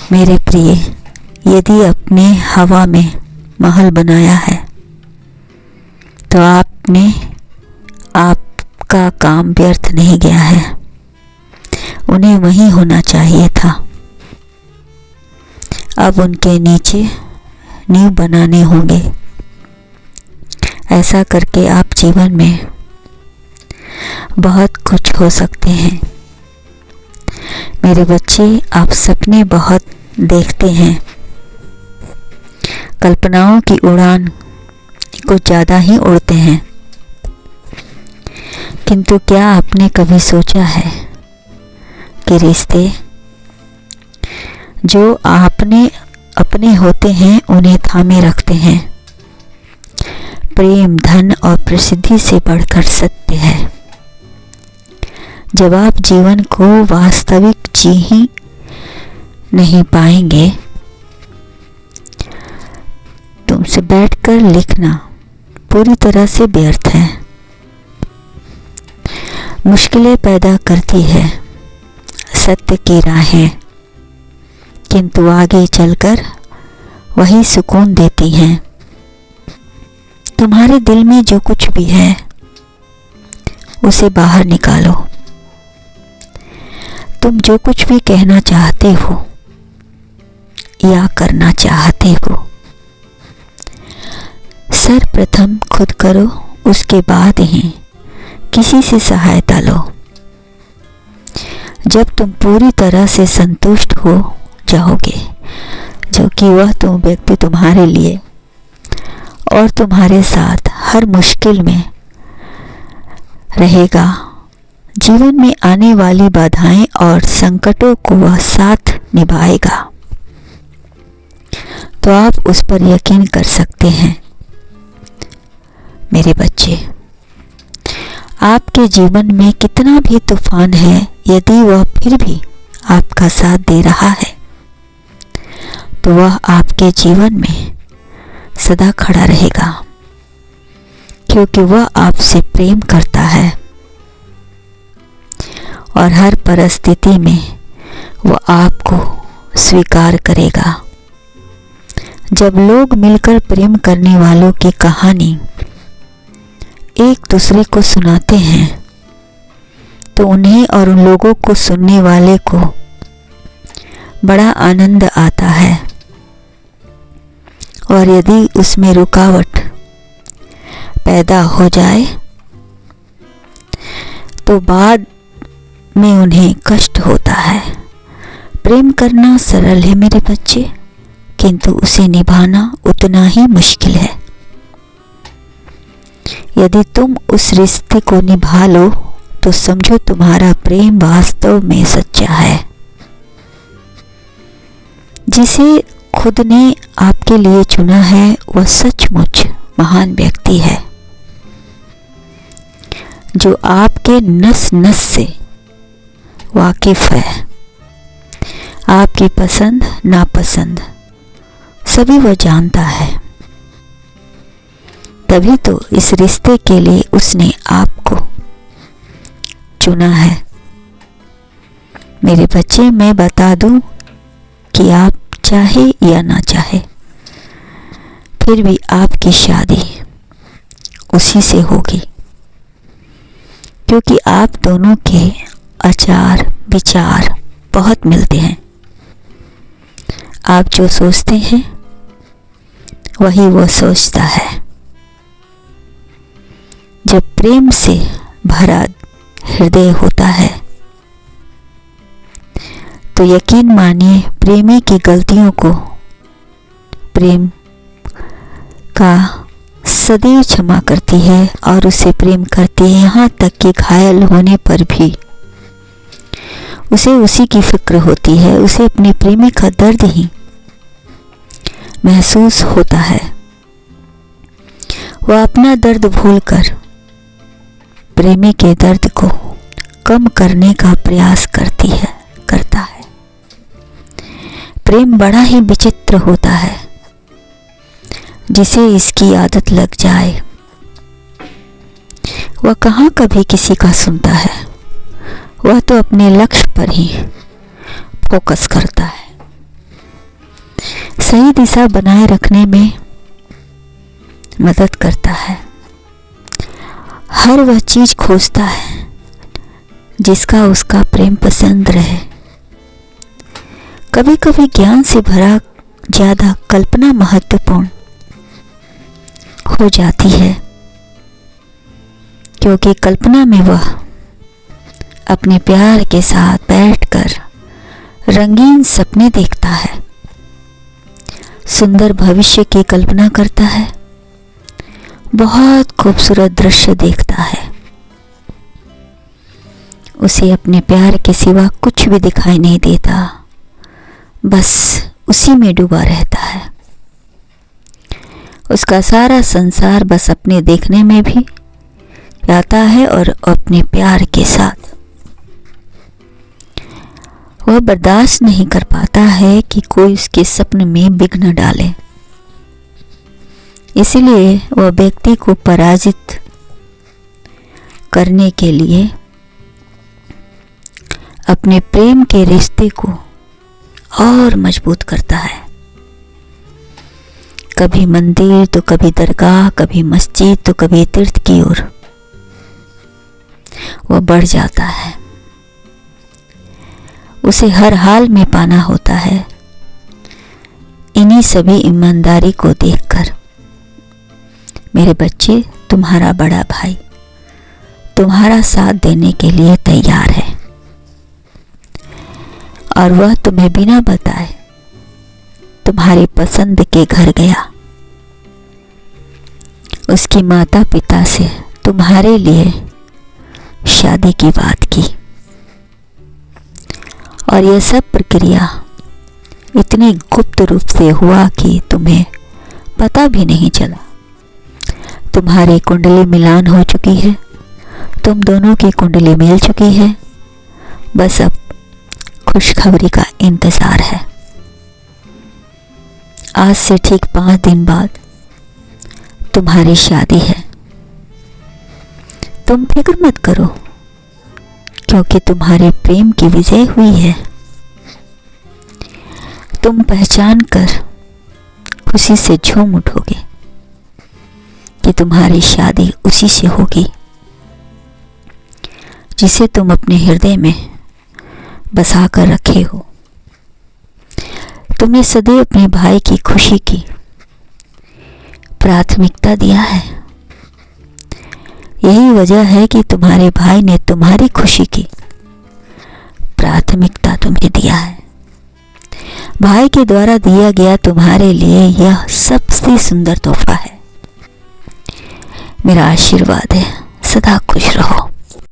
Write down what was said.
मेरे प्रिय, यदि अपने हवा में महल बनाया है तो आपका काम व्यर्थ नहीं गया है। उन्हें वहीं होना चाहिए था। अब उनके नीचे नींव बनाने होंगे। ऐसा करके आप जीवन में बहुत कुछ हो सकते हैं। मेरे बच्चे, आप सपने बहुत देखते हैं। कल्पनाओं की उड़ान कुछ ज़्यादा ही उड़ते हैं। किंतु क्या आपने कभी सोचा है कि रिश्ते जो आपने अपने होते हैं उन्हें थामे रखते हैं। प्रेम, धन और प्रसिद्धि से बढ़कर सत्य है। जब आप जीवन को वास्तविक जी ही नहीं पाएंगे, तुमसे बैठकर लिखना पूरी तरह से व्यर्थ है। मुश्किलें पैदा करती है सत्य की राहें, किंतु आगे चलकर वही सुकून देती हैं। तुम्हारे दिल में जो कुछ भी है उसे बाहर निकालो। तुम जो कुछ भी कहना चाहते हो या करना चाहते हो, सर्वप्रथम खुद करो, उसके बाद ही किसी से सहायता लो। जब तुम पूरी तरह से संतुष्ट हो जाओगे, जो कि वह तुम व्यक्ति तुम्हारे लिए और तुम्हारे साथ हर मुश्किल में रहेगा, जीवन में आने वाली बाधाएं और संकटों को वह साथ निभाएगा, तो आप उस पर यकीन कर सकते हैं। मेरे बच्चे, आपके जीवन में कितना भी तूफान है, यदि वह फिर भी आपका साथ दे रहा है तो वह आपके जीवन में सदा खड़ा रहेगा, क्योंकि वह आपसे प्रेम करता है और हर परिस्थिति में वह आपको स्वीकार करेगा। जब लोग मिलकर प्रेम करने वालों की कहानी एक दूसरे को सुनाते हैं तो उन्हें और उन लोगों को सुनने वाले को बड़ा आनंद आता है। और यदि उसमें रुकावट पैदा हो जाए तो बाद में उन्हें कष्ट होता है। प्रेम करना सरल है मेरे बच्चे, किंतु उसे निभाना उतना ही मुश्किल है। यदि तुम उस रिश्ते को निभा लो तो समझो तुम्हारा प्रेम वास्तव में सच्चा है। जिसे खुद ने आपके लिए चुना है वह सचमुच महान व्यक्ति है, जो आपके नस नस से वाकिफ है। आपकी पसंद नापसंद सभी वह जानता है। तभी तो इस रिश्ते के लिए उसने आपको चुना है। मेरे बच्चे, मैं बता दूं कि आप चाहे या ना चाहे, फिर भी आपकी शादी उसी से होगी, क्योंकि आप दोनों के आचार विचार बहुत मिलते हैं। आप जो सोचते हैं वही वो सोचता है। जब प्रेम से भरा हृदय होता है तो यकीन मानिए प्रेमी की गलतियों को प्रेम का सदैव क्षमा करती है और उसे प्रेम करती है। यहाँ तक कि घायल होने पर भी उसे उसी की फिक्र होती है। उसे अपने प्रेमी का दर्द ही महसूस होता है। वह अपना दर्द भूलकर प्रेमी के दर्द को कम करने का प्रयास करता है। प्रेम बड़ा ही विचित्र होता है। जिसे इसकी आदत लग जाए वह कहाँ कभी किसी का सुनता है। वह तो अपने लक्ष्य पर ही फोकस करता है। सही दिशा बनाए रखने में मदद करता है। हर वह चीज खोजता है जिसका उसका प्रेम पसंद रहे। कभी कभी ज्ञान से भरा ज्यादा कल्पना महत्वपूर्ण हो जाती है, क्योंकि कल्पना में वह अपने प्यार के साथ बैठकर रंगीन सपने देखता है, सुंदर भविष्य की कल्पना करता है, बहुत खूबसूरत दृश्य देखता है। उसे अपने प्यार के सिवा कुछ भी दिखाई नहीं देता, बस उसी में डूबा रहता है। उसका सारा संसार बस अपने देखने में भी आता है और अपने प्यार के साथ। वह बर्दाश्त नहीं कर पाता है कि कोई उसके सपने में विघ्न डाले, इसलिए वह व्यक्ति को पराजित करने के लिए अपने प्रेम के रिश्ते को और मजबूत करता है। कभी मंदिर तो कभी दरगाह, कभी मस्जिद तो कभी तीर्थ की ओर वह बढ़ जाता है। उसे हर हाल में पाना होता है। इन्हीं सभी ईमानदारी को देखकर मेरे बच्चे, तुम्हारा बड़ा भाई तुम्हारा साथ देने के लिए तैयार है, और वह तुम्हें बिना बताए तुम्हारी पसंद के घर गया। उसकी माता पिता से तुम्हारे लिए शादी की बात की, और यह सब प्रक्रिया इतनी गुप्त रूप से हुआ कि तुम्हें पता भी नहीं चला। तुम्हारी कुंडली मिलान हो चुकी है, तुम दोनों की कुंडली मिल चुकी है। बस अब खुशखबरी का इंतजार है। आज से ठीक 5 दिन बाद तुम्हारी शादी है। तुम फिक्र मत करो, क्योंकि तुम्हारे प्रेम की विजय हुई है। तुम पहचान कर खुशी से झूम उठोगे कि तुम्हारी शादी उसी से होगी जिसे तुम अपने हृदय में बसा कर रखे हो। तुमने सदैव अपने भाई की खुशी की प्राथमिकता दिया है। यही वजह है कि तुम्हारे भाई ने तुम्हारी खुशी की प्राथमिकता तुम्हें दिया है। भाई के द्वारा दिया गया तुम्हारे लिए यह सबसे सुंदर तोहफा है। मेरा आशीर्वाद है, सदा खुश रहो।